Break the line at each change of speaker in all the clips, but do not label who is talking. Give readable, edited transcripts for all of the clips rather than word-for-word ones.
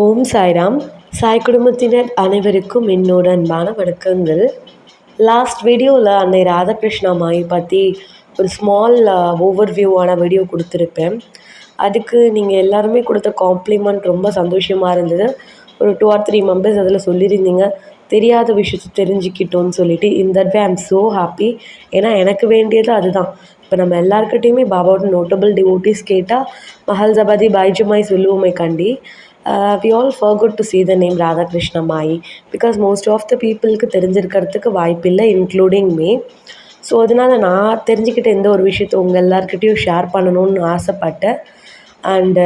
ஓம் சாய்ராம். சாய் குடும்பத்தினர் அனைவருக்கும் என்னோட அன்பான வணக்கங்கள். லாஸ்ட் வீடியோவில் அன்னை ராதாகிருஷ்ணா அம்மாவை பற்றி ஒரு ஸ்மால் ஓவர்வியூவான வீடியோ கொடுத்துருப்பேன். அதுக்கு நீங்கள் எல்லாருமே கொடுத்த காம்ப்ளிமெண்ட் ரொம்ப சந்தோஷமாக இருந்தது. ஒரு 2 or 3 மெம்பர்ஸ் அதில் சொல்லியிருந்தீங்க, தெரியாத விஷயத்தை தெரிஞ்சுக்கிட்டோன்னு சொல்லிட்டு. In that way I am so happy. ஏன்னா எனக்கு வேண்டியது அதுதான். இப்போ நம்ம எல்லாருக்கிட்டையுமே பாபாவோட நோட்டபிள் டிவோட்டிஸ் கேட்டால் மஹல்ஜபாதி பைஜுமாய் சொல்லுவோமே கண்டி. We all forgot to say the name Radhakrishna மாயி பிகாஸ் மோஸ்ட் ஆஃப் த பீப்புளுக்கு தெரிஞ்சிருக்கிறதுக்கு வாய்ப்பில்லை, இன்க்ளூடிங் மீ. ஸோ அதனால் நான் தெரிஞ்சுக்கிட்ட எந்த ஒரு விஷயத்தை உங்கள் எல்லாருக்கிட்டையும் ஷேர் பண்ணணும்னு ஆசைப்பட்டேன். அண்டு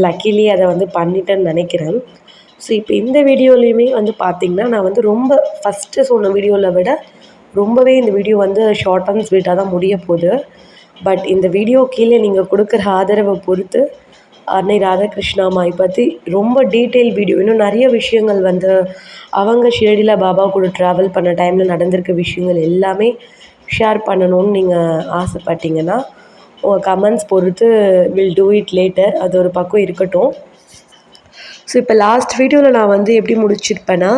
லக்கிலி அதை பண்ணிட்டேன்னு நினைக்கிறேன். ஸோ இப்போ இந்த வீடியோலையுமே பார்த்திங்கன்னா நான் ரொம்ப ஃபஸ்ட்டு சொன்ன வீடியோவில் விட ரொம்பவே இந்த வீடியோ ஷார்ட் அண்ட் ஸ்வீட்டாக தான் முடிய போகுது. பட் இந்த வீடியோ கீழே நீங்கள் கொடுக்குற ஆதரவை பொறுத்து அன்னை ராதாகிருஷ்ணா அம்மாவை பற்றி ரொம்ப டீட்டெயில் வீடியோ, இன்னும் நிறைய விஷயங்கள் அவங்க ஷிரடியில் பாபா கூட ட்ராவல் பண்ண டைமில் நடந்திருக்க விஷயங்கள் எல்லாமே ஷேர் பண்ணணும்னு நீங்கள் ஆசைப்பட்டீங்கன்னா உங்கள் கமெண்ட்ஸ் பொறுத்து வில் டூ இட் லேட்டர். அது ஒரு பக்கம் இருக்கட்டும். ஸோ இப்போ லாஸ்ட் வீடியோவில் நான் எப்படி முடிச்சிருப்பேன்னா,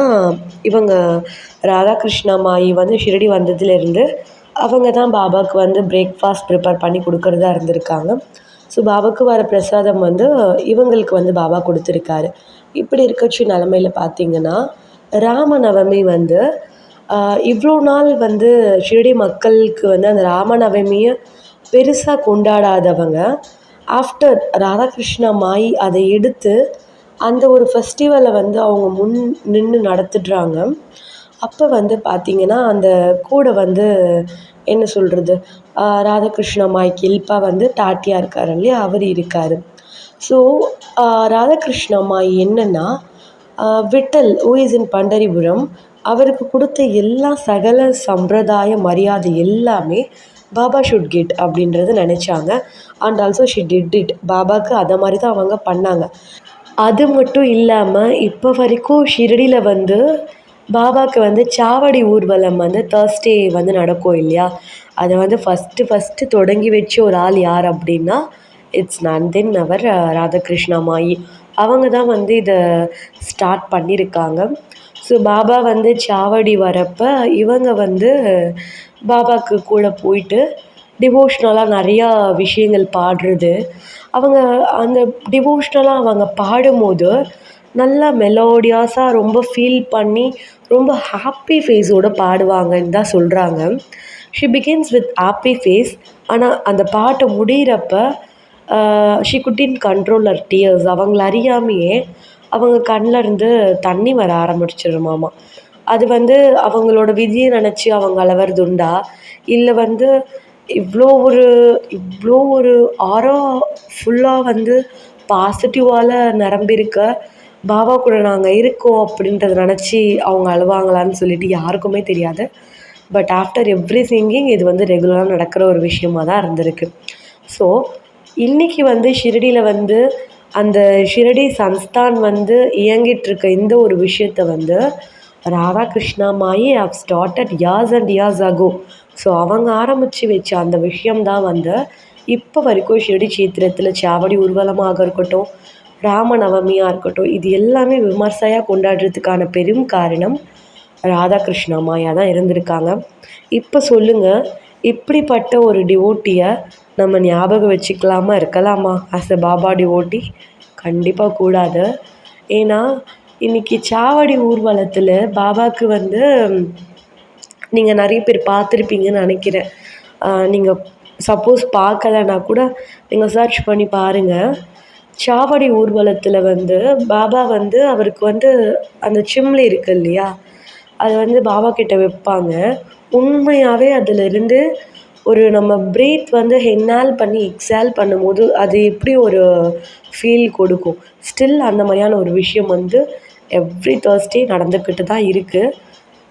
இவங்க ராதாகிருஷ்ணா அம்மாயி ஷிரடி வந்ததுலேருந்து அவங்க தான் பாபாவுக்கு பிரேக்ஃபாஸ்ட் ப்ரிப்பேர் பண்ணி கொடுக்குறதா இருந்திருக்காங்க. ஸோ பாபாவுக்கு வர பிரசாதம் இவங்களுக்கு பாபா கொடுத்துருக்காரு. இப்படி இருக்கச்சு நிலமையில் பார்த்திங்கன்னா, ராமநவமி இவ்வளோ நாள் ஷிரடி மக்களுக்கு அந்த ராமநவமியை பெருசாக கொண்டாடாதவங்க ஆஃப்டர் ராதாகிருஷ்ணா மாயி அதை எடுத்து அந்த ஒரு ஃபெஸ்டிவலை அவங்க முன் நின்று நடத்துடுறாங்க. அப்போ பார்த்திங்கன்னா அந்த கூட என்ன சொல்கிறது, ராதாகிருஷ்ண அம்மாய்க்கு ஹெல்ப்பாக டாட்டியா இருக்கார் இல்லையா, அவர் இருக்கார். ஸோ ராதாகிருஷ்ண அம்மாயி என்னென்னா, Vittal who is in Pandharipuram அவருக்கு கொடுத்த எல்லா சகல சம்பிரதாய மரியாதை எல்லாமே பாபா ஷுட் கெட் அப்படின்றது நினச்சாங்க. And also she did it. பாபாவுக்கு அதை மாதிரி தான் அவங்க பண்ணாங்க. அது மட்டும் இல்லாமல் இப்போ வரைக்கும் ஷிரடியில் பாபாவுக்கு சாவடி ஊர்வலம் தேர்ஸ்டே நடக்கும் இல்லையா, அதை ஃபஸ்ட்டு தொடங்கி வச்ச ஒரு ஆள் யார் அப்படின்னா இட்ஸ் நந்தின் அவர் ராதாகிருஷ்ணா மாயி. அவங்க தான் இதை ஸ்டார்ட் பண்ணியிருக்காங்க. ஸோ பாபா சாவடி வரப்போ இவங்க பாபாவுக்கு கூட போயிட்டு டிவோஷ்னலாக நிறையா விஷயங்கள் பாடுறது. அவங்க அந்த டிவோஷ்னலாக அவங்க பாடும்போது நல்லா மெலோடியஸாக ரொம்ப ஃபீல் பண்ணி ரொம்ப ஹாப்பி ஃபேஸோடு பாடுவாங்கன்னு தான் சொல்கிறாங்க. She begins with happy face. ஆனால் அந்த பாட்டை முடிகிறப்ப she couldn't control her tears. அவங்கள அறியாமையே அவங்க கண்ணில் இருந்து தண்ணி வர ஆரம்பிச்சிருமாமா. அது அவங்களோட விதியை நினச்சி அவங்க அலவறதுண்டா, இல்லை இவ்வளோ ஒரு ஆரா ஃபுல்லாக பாசிட்டிவால் நிரம்பியிருக்க பாபா கூட நாங்கள் இருக்கோம் அப்படின்றத நினச்சி அவங்க அழுவாங்களான்னு சொல்லிட்டு யாருக்குமே தெரியாது. பட் ஆஃப்டர் எவ்ரி சிங்கிங் இது ரெகுலராக நடக்கிற ஒரு விஷயமாக தான் இருந்திருக்கு. ஸோ இன்றைக்கி ஷிரடியில் அந்த ஷிரடி சன்ஸ்தான் இயங்கிட்டுருக்க இந்த ஒரு விஷயத்தை Radhakrishna Mayi how started years and years ago. So அவங்க ஆரம்பித்து வச்ச அந்த விஷயம்தான் இப்போ வரைக்கும் ஷிரடி சேத்திரத்தில் சாவடி ஊர்வலமாக இருக்கட்டும், ராமநவமியாக இருக்கட்டும், இது எல்லாமே விமர்சையாக கொண்டாடுறதுக்கான பெரும் காரணம் ராதாகிருஷ்ணா அம்மாயாக தான் இருந்திருக்காங்க. இப்போ சொல்லுங்கள், இப்படிப்பட்ட ஒரு டிவோட்டியை நம்ம ஞாபகம் வச்சுக்கலாமா, இருக்கலாமா ஆஸ் அ பாபா டிவோட்டி? கண்டிப்பாக கூடாது. ஏன்னா இன்றைக்கி சாவடி ஊர்வலத்தில் பாபாவுக்கு நீங்கள் நிறைய பேர் பார்த்துருப்பீங்கன்னு நினைக்கிறேன். நீங்கள் சப்போஸ் பார்க்கலன்னா கூட நீங்கள் சர்ச் பண்ணி பாருங்கள். சாவடி ஊர்வலத்தில் பாபா அவருக்கு அந்த சிம்லி இருக்குது இல்லையா, அது பாபா கிட்ட வைப்பாங்க. உண்மையாகவே அதிலிருந்து ஒரு நம்ம ப்ரீத் ஹென்னால் பண்ணி எக்ஸால் பண்ணும்போது அது எப்படி ஒரு ஃபீல் கொடுக்கும். ஸ்டில் அந்த மாதிரியான ஒரு விஷயம் எவ்ரி தேர்ஸ்டே நடந்துக்கிட்டு தான் இருக்குது.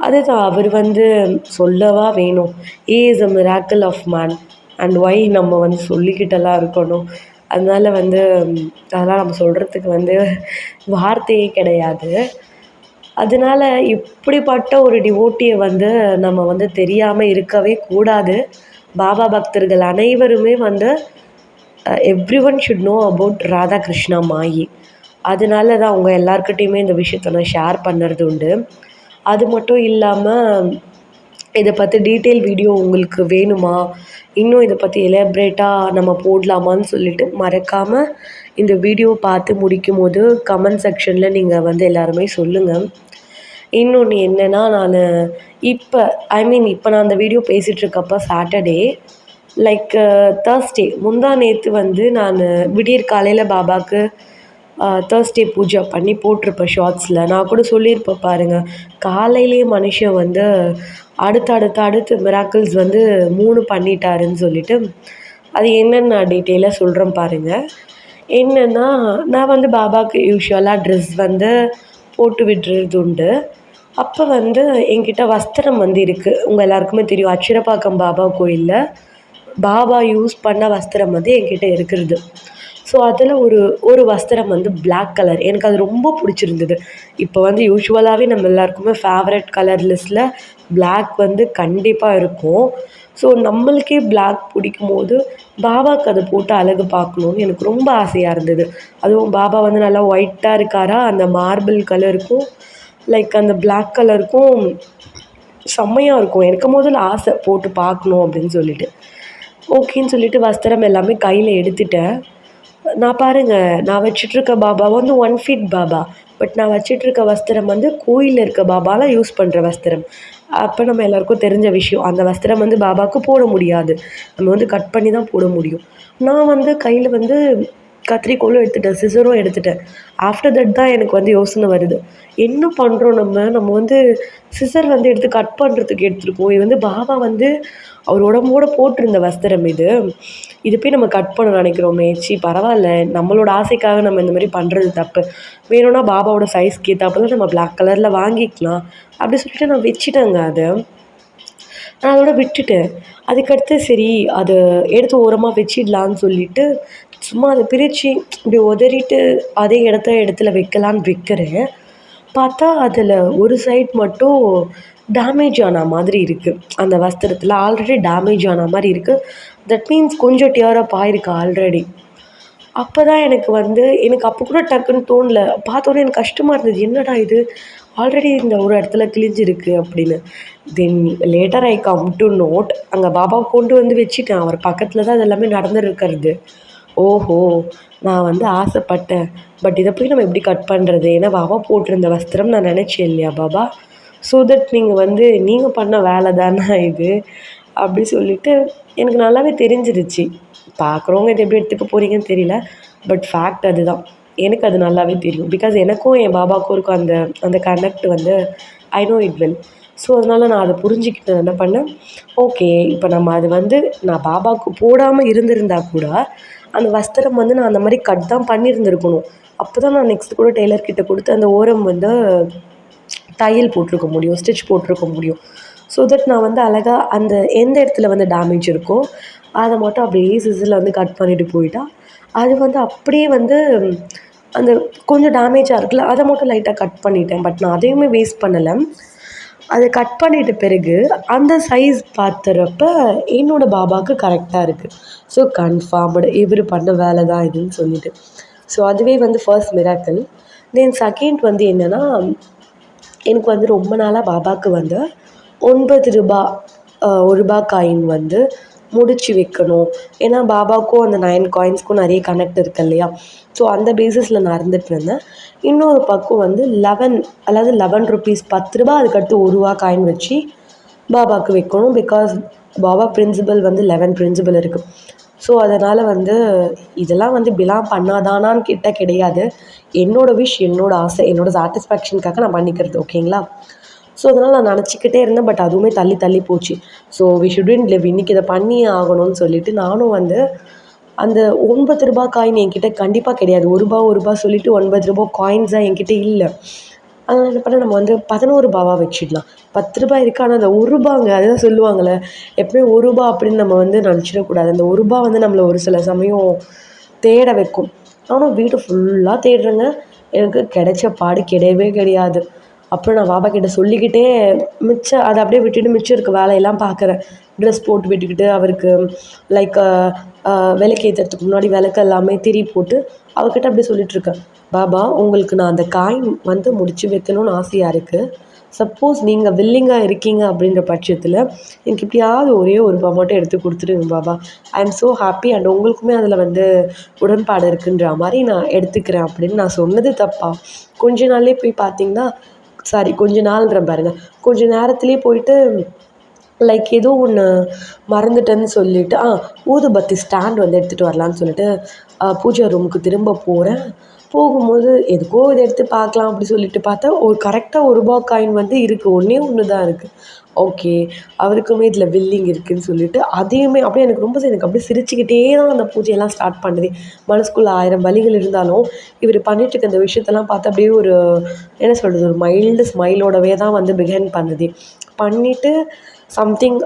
அதுதான் அவர் சொல்லவா வேணும். He is a miracle of man and why நம்ம சொல்லிக்கிட்டெல்லாம் இருக்கணும். அதனால் அதெல்லாம் நம்ம சொல்கிறதுக்கு வார்த்தையே கிடையாது. அதனால் இப்படிப்பட்ட ஒரு டிவோட்டியை நம்ம தெரியாமல் இருக்கவே கூடாது. பாபா பக்தர்கள் அனைவருமே every one should know about Radhakrishna Mayi. அதனால தான் அவங்க எல்லாருக்கிட்டேயுமே இந்த விஷயத்த நான் ஷேர் பண்ணுறது உண்டு. அது மட்டும் இல்லாமல் இதை பற்றி டீட்டெயில் வீடியோ உங்களுக்கு வேணுமா, இன்னும் இதை பற்றி எலாபரேட்டாக நம்ம போடலாமான்னு சொல்லிட்டு மறக்காமல் இந்த வீடியோ பார்த்து முடிக்கும்போது கமெண்ட் செக்ஷனில் நீங்கள் வந்து எல்லாருமே சொல்லுங்கள். இன்னொன்று என்னென்னா, நான் இப்போ நான் அந்த வீடியோ பேசிகிட்ருக்கப்போ சாட்டர்டே லைக் தேர்ஸ்டே முந்தா நேற்று வந்து நான் விடியற் காலையில் பாபாவுக்கு தேர்ஸ்டே பூஜை பண்ணி போட்டிருப்பேன் ஷார்ட்ஸில். நான் கூட சொல்லியிருப்பேன் பாருங்கள், காலையிலேயே மனுஷன் வந்து அடுத்து மிராக்கிள்ஸ் வந்து 3 பண்ணிட்டாருன்னு சொல்லிட்டு. அது என்னென்னு நான் டீட்டெயிலாக சொல்கிறேன் பாருங்கள். என்னென்னா, நான் வந்து பாபாவுக்கு யூஷுவலாக ட்ரெஸ் வந்து போட்டு விடுறது உண்டு. அப்போ வந்து என்கிட்ட வஸ்திரம் வந்து இருக்குது. உங்கள் எல்லாருக்குமே தெரியும், அச்சிரப்பாக்கம் பாபா கோயிலில் பாபா யூஸ் பண்ண வஸ்திரம் வந்து என்கிட்ட இருக்கிறது. ஸோ அதில் ஒரு வஸ்திரம் வந்து பிளாக் கலர். எனக்கு அது ரொம்ப பிடிச்சிருந்தது. இப்போ வந்து யூஷுவலாகவே நம்ம எல்லாருக்குமே ஃபேவரட் கலர் லிஸ்ட்டில் பிளாக் வந்து கண்டிப்பாக இருக்கும். ஸோ நம்மளுக்கே பிளாக் பிடிக்கும்போது பாபாவுக்கு அதை போட்டு அழகு பார்க்கணுன்னு எனக்கு ரொம்ப ஆசையாக இருந்தது. அதுவும் பாபா வந்து நல்லா ஒயிட்டாக இருக்காரா, அந்த மார்பிள் கலருக்கும் லைக் அந்த பிளாக் கலருக்கும் செம்மையாக இருக்கும். எனக்கு முதல்ல ஆசை போட்டு பார்க்கணும் அப்படின்னு சொல்லிட்டு. ஓகேன்னு சொல்லிட்டு வஸ்திரம் எல்லாமே கையில் எடுத்துட்டேன். நான் பாருங்கள், நான் வச்சிட்ருக்க பாபா வந்து 1 ஃபீட் பாபா. பட் நான் வச்சிட்ருக்க வஸ்திரம் வந்து கோயிலில் இருக்க பாபாலாம் யூஸ் பண்ணுற வஸ்திரம். அப்போ நம்ம எல்லாருக்கும் தெரிஞ்ச விஷயம், அந்த வஸ்திரம் வந்து பாபாவுக்கு போட முடியாது. நம்ம வந்து கட் பண்ணி தான் போட முடியும். நான் வந்து கையில் வந்து கத்திரிக்கோலும் எடுத்துட்டேன், சிசரும் எடுத்துட்டேன். ஆஃப்டர் தட் தான் எனக்கு வந்து யோசனை வருது, என்ன பண்ணுறோம் நம்ம வந்து சிசர் வந்து எடுத்து கட் பண்ணுறதுக்கு எடுத்துருக்கோம். இது வந்து பாபா வந்து அவர் உடம்போடு போட்டிருந்த வஸ்திரம் இது போய் நம்ம கட் பண்ண நினைக்கிறோமே. பரவாயில்ல, நம்மளோட ஆசைக்காக நம்ம இந்த மாதிரி பண்ணுறது தப்பு. வேணும்னா பாபாவோட சைஸ்க்கு ஏற்றாப்புல நம்ம பிளாக் கலரில் வாங்கிக்கலாம் அப்படி சொல்லிட்டு நான் வச்சுட்டேங்க அதை. நான் அதோட விட்டுட்டேன். அதுக்கடுத்து சரி அதை எடுத்து ஓரமாக வச்சிடலான்னு சொல்லிட்டு சும்மா அதை பிரித்து இப்படி உதறிட்டு அதே இடத்துல வைக்கலான்னு வைக்கிறேன். பார்த்தா அதில் ஒரு சைட் மட்டும் டேமேஜ் ஆன மாதிரி இருக்குது. அந்த வஸ்திரத்தில் ஆல்ரெடி டேமேஜ் ஆன மாதிரி இருக்குது. தட் மீன்ஸ் கொஞ்சம் டியர் அப் ஆகிருக்கு ஆல்ரெடி. அப்போ தான் எனக்கு அப்போ கூட டக்குன்னு தோணல. பார்த்தோன்னே எனக்கு கஷ்டமாக இருந்தது, என்னடா இது ஆல்ரெடி இந்த ஒரு இடத்துல கிழிஞ்சிருக்கு அப்படின்னு. Then later I come to note, அங்கே பாபாவை கொண்டு வந்து வச்சுட்டேன். அவர் பக்கத்தில் தான் அது எல்லாமே நடந்துருக்கிறது. ஓஹோ! நான் வந்து ஆசைப்பட்டேன். பட் இதை போய் நம்ம எப்படி கட் பண்ணுறது? ஏன்னா பாபா போட்டிருந்த வஸ்திரம் நான் நினச்சேன் இல்லையா பாபா. ஸோ தட் நீங்கள் பண்ண வேலை தானே இது அப்படி சொல்லிவிட்டு எனக்கு நல்லாவே தெரிஞ்சிருச்சு. பார்க்குறவங்க இதை எப்படி எடுத்துக்க போகிறீங்கன்னு தெரியல. பட் ஃபேக்ட் அதுதான். எனக்கு அது நல்லாவே தெரியும். பிகாஸ் எனக்கும் என் பாபாவுக்கும் இருக்கும் அந்த அந்த கனெக்ட் வந்து I know it well. So அதனால் நான் அதை புரிஞ்சுக்கிட்டு என்ன பண்ணேன், ஓகே இப்போ நம்ம அது வந்து நான் பாபாவுக்கு போடாமல் இருந்திருந்தா கூட அந்த வஸ்திரம் வந்து நான் அந்த மாதிரி கட் தான் பண்ணியிருந்துருக்கணும். அப்போ தான் நான் நெக்ஸ்ட் கூட டெய்லர்கிட்ட கொடுத்து அந்த ஓரம் வந்து தையல் போட்டிருக்க முடியும், ஸ்டிச் போட்டிருக்க முடியும். ஸோ தட் நான் வந்து அழகாக அந்த எந்த இடத்துல வந்து டேமேஜ் இருக்கோ அதை மட்டும் அப்படியே சிசரில் வந்து கட் பண்ணிவிட்டு போயிட்டா, அது வந்து அப்படியே வந்து அந்த கொஞ்சம் டேமேஜாக இருக்குல்ல, அதை மட்டும் லைட்டாக கட் பண்ணிட்டேன். பட் நான் அதையுமே வேஸ்ட் பண்ணலை. அதை கட் பண்ணிட்ட பிறகு அந்த சைஸ் பார்த்துறப்ப என்னோடய பாபாவுக்கு கரெக்டாக இருக்குது. ஸோ கன்ஃபார்ம்டு இவர் பண்ண வேலை தான் இதுன்னு சொல்லிட்டு. ஸோ அதுவே வந்து ஃபர்ஸ்ட் மிராக்கிள். தென் செகண்ட் வந்து என்னென்னா, எனக்கு வந்து ரொம்ப நாளாக பாபாவுக்கு வந்து ₹9 ₹1 காயின் வந்து முடிச்சு வைக்கணும். ஏன்னா பாபாவுக்கும் அந்த 9 காயின்ஸ்க்கும் நிறைய கனெக்ட் இருக்குது இல்லையா. ஸோ அந்த பேசிஸில் நான் இருந்துகிட்டு இருந்தேன். இன்னொரு பக்கம் வந்து 11 அதாவது ₹11 ₹10 அதுக்கடுத்து ₹1 காயின் வச்சு பாபாவுக்கு வைக்கணும். பிகாஸ் பாபா பிரின்சிபல் வந்து 11 பிரின்சிபல் இருக்குது. ஸோ அதனால் வந்து இதெல்லாம் வந்து பிலாங் பண்ணாதானான்னு கேட்டால் கிடையாது. என்னோடய விஷ், என்னோடய ஆசை, என்னோடய சாட்டிஸ்ஃபேக்ஷனுக்காக நான் பண்ணிக்கிறது. ஓகேங்களா. ஸோ அதனால் நான் நினச்சிக்கிட்டே இருந்தேன். பட் அதுவுமே தள்ளி போச்சு. ஸோ வி ஷுடன்ட் லிவ், இன்றைக்கி இதை பண்ணியே ஆகணும்னு சொல்லிவிட்டு நானும் வந்து அந்த ₹9 காயின் என்கிட்ட கண்டிப்பாக கிடையாது. ₹1 சொல்லிவிட்டு ₹9 காயின்ஸாக என்கிட்ட இல்லை. அதனால் என்ன பண்ண, நம்ம வந்து ₹11 வச்சிடலாம். ₹10 இருக்குது. ஆனால் அந்த ₹1 அதுதான் சொல்லுவாங்கள்ல, எப்போயும் ₹1 அப்படின்னு நம்ம வந்து நினச்சிடக்கூடாது. அந்த ₹1 வந்து நம்மளை ஒரு சில சமயம் தேட வைக்கும். நானும் வீடு ஃபுல்லாக தேடுறேங்க, எனக்கு கிடைச்ச பாடு கிடையவே கிடையாது. அப்புறம் நான் பாபா கிட்ட சொல்லிக்கிட்டே மிச்சம் அதை அப்படியே விட்டுட்டு மிச்சம் இருக்க வேலையெல்லாம் பார்க்குறேன். ட்ரெஸ் போட்டு விட்டுக்கிட்டு அவருக்கு லைக் விளக்கு ஏற்றுறதுக்கு முன்னாடி விளக்கு எல்லாமே திரி போட்டு அவகிட்ட அப்படி சொல்லிகிட்ருக்கேன், பாபா உங்களுக்கு நான் அந்த காயின் வந்து முடிச்சு வைக்கணும்னு ஆசையாக இருக்குது. சப்போஸ் நீங்கள் வில்லிங்காக இருக்கீங்க அப்படின்ற பட்சத்தில் எனக்கு எப்படியாவது ஒரே ஒரு ரூபா மட்டும் எடுத்து கொடுத்துடுங்க Baba. I am so happy and உங்களுக்குமே அதில் வந்து உடன்பாடு இருக்குன்ற மாதிரி நான் எடுத்துக்கிறேன் அப்படின்னு நான் சொன்னது தப்பா? கொஞ்ச நாள்லேயே போய் பார்த்தீங்கன்னா சாரி கொஞ்ச நாள்ன்ற பாருங்க, கொஞ்ச நேரத்துலேயே போயிட்டு லைக் ஏதோ ஒன்று மறந்துட்டேன்னு சொல்லிவிட்டு ஊதுபத்தி ஸ்டாண்ட் வந்து எடுத்துகிட்டு வரலான்னு சொல்லிட்டு பூஜை ரூமுக்கு திரும்ப போகிறேன். போகும்போது எதுக்கோ இதை எடுத்து பார்க்கலாம் அப்படி சொல்லிட்டு பார்த்தா ஒரு கரெக்டாக ரூபா காயின் வந்து இருக்குது. ஒன்றே ஒன்று தான் இருக்குது. ஓகே, அவருக்குமே இதில் வில்லிங் இருக்குதுன்னு சொல்லிட்டு அதையுமே அப்படியே எனக்கு அப்படியே சிரிச்சுக்கிட்டே தான் அந்த பூஜையெல்லாம் ஸ்டார்ட் பண்ணுது. மனசுக்குள்ளே 1000 வலிகள் இருந்தாலும் இவர் பண்ணிட்டுருக்க இந்த விஷயத்தெல்லாம் பார்த்து அப்படியே ஒரு என்ன சொல்கிறது, ஒரு மைல்டு ஸ்மைலோடவே தான் வந்து பிகின் பண்ணுது. பண்ணிவிட்டு சம்திங்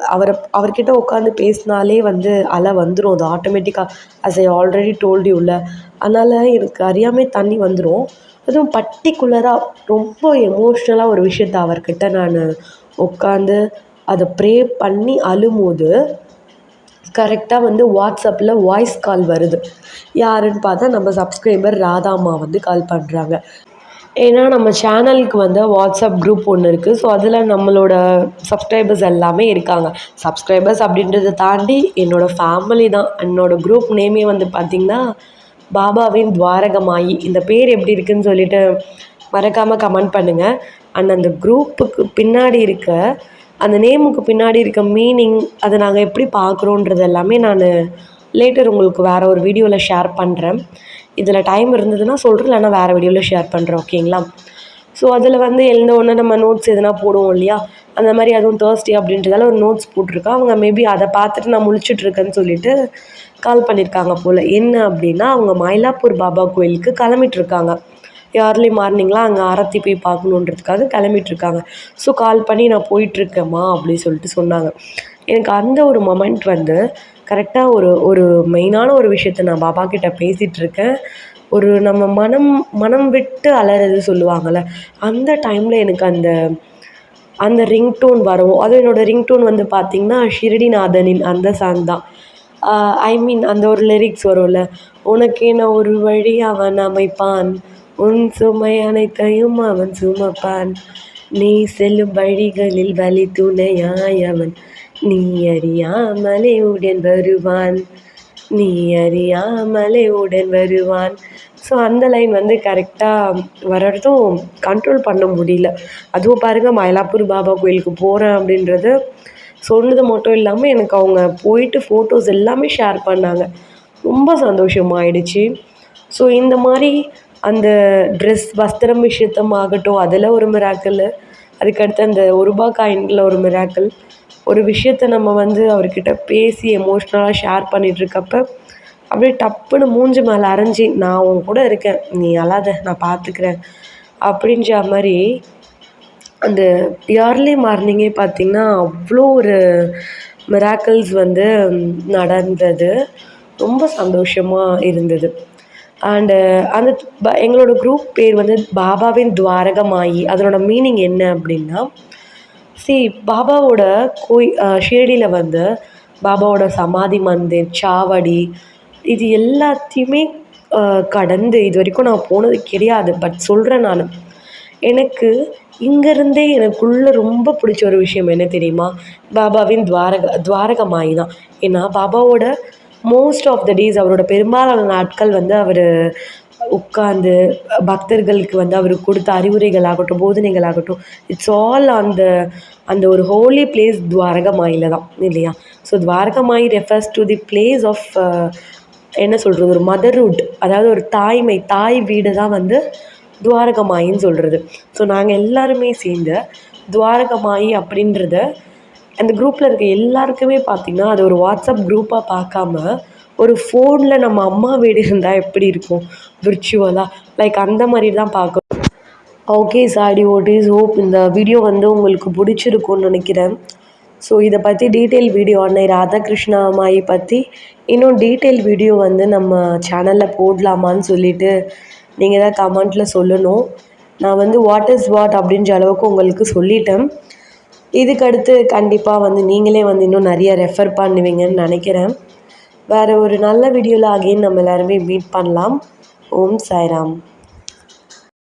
அவர்கிட்ட உட்காந்து பேசினாலே வந்து அலை வந்துடும். அது ஆட்டோமேட்டிக்காக அஸ் ஐ ஆல்ரெடி டோல்ட் யூல. அதனால் எனக்கு அறியாமே தண்ணி வந்துடும். அதுவும் பர்ட்டிகுலராக ரொம்ப எமோஷ்னலாக ஒரு விஷயத்த அவர்கிட்ட நான் உட்காந்து அதை ப்ரே பண்ணி அழும்போது கரெக்டாக வந்து வாட்ஸ்அப்பில் வாய்ஸ் கால் வருது. யாருன்னு பார்த்தா நம்ம சப்ஸ்கிரைபர் ராதாம்மா வந்து கால் பண்ணுறாங்க. ஏன்னா நம்ம சேனலுக்கு வந்து வாட்ஸ்அப் குரூப் ஒன்று இருக்குது. ஸோ அதில் நம்மளோட சப்ஸ்கிரைபர்ஸ் எல்லாமே இருக்காங்க. சப்ஸ்கிரைபர்ஸ் அப்படின்றத தாண்டி என்னோடய ஃபேமிலி தான். என்னோடய குரூப் நேமே வந்து பார்த்திங்கன்னா பாபாவின் துவாரகமாயி. இந்த பேர் எப்படி இருக்குதுன்னு சொல்லிட்டு மறக்காமல் கமெண்ட் பண்ணுங்கள். அண்ட் அந்த குரூப்புக்கு பின்னாடி இருக்க அந்த நேமுக்கு பின்னாடி இருக்க மீனிங் அதை நாங்கள் எப்படி பார்க்குறோன்றது எல்லாமே நான் லேட்டர் உங்களுக்கு வேறு ஒரு வீடியோவில் ஷேர் பண்ணுறேன். இதில் டைம் இருந்ததுன்னா சொல்கிறேன், இல்லைனா வேறு வீடியோவில் ஷேர் பண்ணுறேன். ஓகேங்களா? ஸோ அதில் வந்து எழுந்தோடனே நம்ம நோட்ஸ் எதுனா போடுவோம் இல்லையா, அந்த மாதிரி அதுவும் தேர்ஸ்டே அப்படின்றதால ஒரு நோட்ஸ் போட்டிருக்கேன். அவங்க மேபி அதை பார்த்துட்டு நான் முழிச்சிட்ருக்கேன்னு சொல்லிட்டு கால் பண்ணியிருக்காங்க போல். என்ன அப்படின்னா அவங்க மயிலாப்பூர் பாபா கோயிலுக்கு கிளம்பிட்டுருக்காங்க. ஏர்லி மார்னிங்லாம் அங்கே ஆரத்தி போய் பார்க்கணுன்றதுக்காக கிளம்பிட்டுருக்காங்க. ஸோ கால் பண்ணி நான் போயிட்டுருக்கேம்மா அப்படின்னு சொல்லிட்டு சொன்னாங்க. எனக்கு அந்த ஒரு மொமெண்ட் வந்து கரெக்டாக ஒரு மெயினான ஒரு விஷயத்த நான் பாபா கிட்டே பேசிகிட்ருக்கேன். ஒரு நம்ம மனம் விட்டு அலறது சொல்லுவாங்கள்ல, அந்த டைமில் எனக்கு அந்த ரிங்டோன் வரும். அதுவும் என்னோடய ரிங்டோன் வந்து பார்த்திங்கன்னா ஷிரடிநாதனின் அந்த சாங் தான். ஐ மீன் அந்த ஒரு லிரிக்ஸ் வரும்ல, உனக்கென ஒரு வழி அவன் அமைப்பான், உன் சுமை அனைத்தையும் அவன் சுமப்பான், நீ செல்லும் வழிகளில் வழி துணையாய் அவன், நீ அறியாமலே உடன் வருவான், நீ அறியாமலே உடன் வருவான். ஸோ அந்த லைன் வந்து கரெக்டாக வர்றதும் கண்ட்ரோல் பண்ண முடியல. அதுவும் பாருங்கள், மயிலாப்பூர் பாபா கோயிலுக்கு போகிறேன் அப்படின்றது சொன்னது மட்டும் இல்லாமல் எனக்கு அவங்க போயிட்டு ஃபோட்டோஸ் எல்லாமே ஷேர் பண்ணாங்க. ரொம்ப சந்தோஷமாயிடுச்சு. ஸோ இந்த மாதிரி அந்த ட்ரெஸ் வஸ்திரம் விஷயத்தமாகட்டும், அதில் ஒரு மிராக்கிள், அதுக்கடுத்து அந்த ரூபா காயினில் ஒரு மிராக்கிள், ஒரு விஷயத்த நம்ம வந்து அவர்கிட்ட பேசி எமோஷ்னலாக ஷேர் பண்ணிகிட்ருக்கப்ப அப்படியே டப்புன்னு மூஞ்சி மேலே அரைஞ்சி, நான் உன் கூட இருக்கேன், நீ அழாத, நான் பார்த்துக்கிறேன் அப்படின்ற மாதிரி அந்த இயர்லி மார்னிங்கே பார்த்திங்கன்னா அவ்வளோ ஒரு மிராக்கிள்ஸ் வந்து நடந்தது. ரொம்ப சந்தோஷமாக இருந்தது. அண்டு அந்த எங்களோட குரூப் பேர் வந்து பாபாவின் துவாரகமாயி. அதனோட மீனிங் என்ன அப்படின்னா, பாபாவோட ஷிரடியில் வந்து பாபாவோட சமாதி மந்திர், சாவடி, இது எல்லாத்தையுமே கடந்து இது வரைக்கும் நான் போனது கிடையாது. பட் சொல்கிறேன் நான். எனக்கு இங்கேருந்தே எனக்குள்ளே ரொம்ப பிடிச்ச ஒரு விஷயம் என்ன தெரியுமா? பாபாவின் துவாரகமாயி தான். ஏன்னா பாபாவோட மோஸ்ட் ஆஃப் த டேஸ், அவரோட பெரும்பாலான நாட்கள் வந்து அவர் உட்காந்து பக்தர்களுக்கு வந்து அவர் கொடுத்த அறிவுரைகள் ஆகட்டும், போதனைகள் ஆகட்டும், இட்ஸ் ஆல் அந்த ஒரு ஹோலி பிளேஸ் துவாரகமாயில தான் இல்லையா? So Dwarakamayi refers to the place of என்ன சொல்கிறது, ஒரு மதர்ஹுட், அதாவது ஒரு தாய்மை, தாய் வீடு தான் வந்து துவாரகமாயின்னு சொல்கிறது. ஸோ நாங்கள் எல்லாருமே சேர்ந்து துவாரகமாயி அப்படின்றத அந்த குரூப்பில் இருக்க எல்லாருக்குமே பார்த்திங்கன்னா அது ஒரு வாட்ஸ்அப் குரூப்பாக பார்க்காம ஒரு ஃபோனில் நம்ம அம்மா வீடு இருந்தால் எப்படி இருக்கும் விர்ச்சுவலாக, லைக் அந்த மாதிரி தான் பார்க்கணும். ஓகே சாடி ஓட்டிஸ், ஹோப் இந்த வீடியோ வந்து உங்களுக்கு பிடிச்சிருக்கும்னு நினைக்கிறேன். ஸோ இதை பற்றி டீட்டெயில் வீடியோ அன்னை ராதாகிருஷ்ணா அம்மாயி பற்றி இன்னும் டீட்டெயில் வீடியோ வந்து நம்ம சேனலில் போடலாமான்னு சொல்லிவிட்டு நீங்கள் தான் கமெண்ட்டில் சொல்லணும். நான் வந்து வாட் இஸ் வாட் அப்படின்ற அளவுக்கு உங்களுக்கு சொல்லிட்டேன். இதுக்கடுத்து கண்டிப்பாக வந்து நீங்களே வந்து இன்னும் நிறைய ரெஃபர் பண்ணுவீங்கன்னு நினைக்கிறேன். வேறு ஒரு நல்ல வீடியோவில் அகைன் நம்ம எல்லாருமே மீட் பண்ணலாம். ஓம் சாய்ராம்.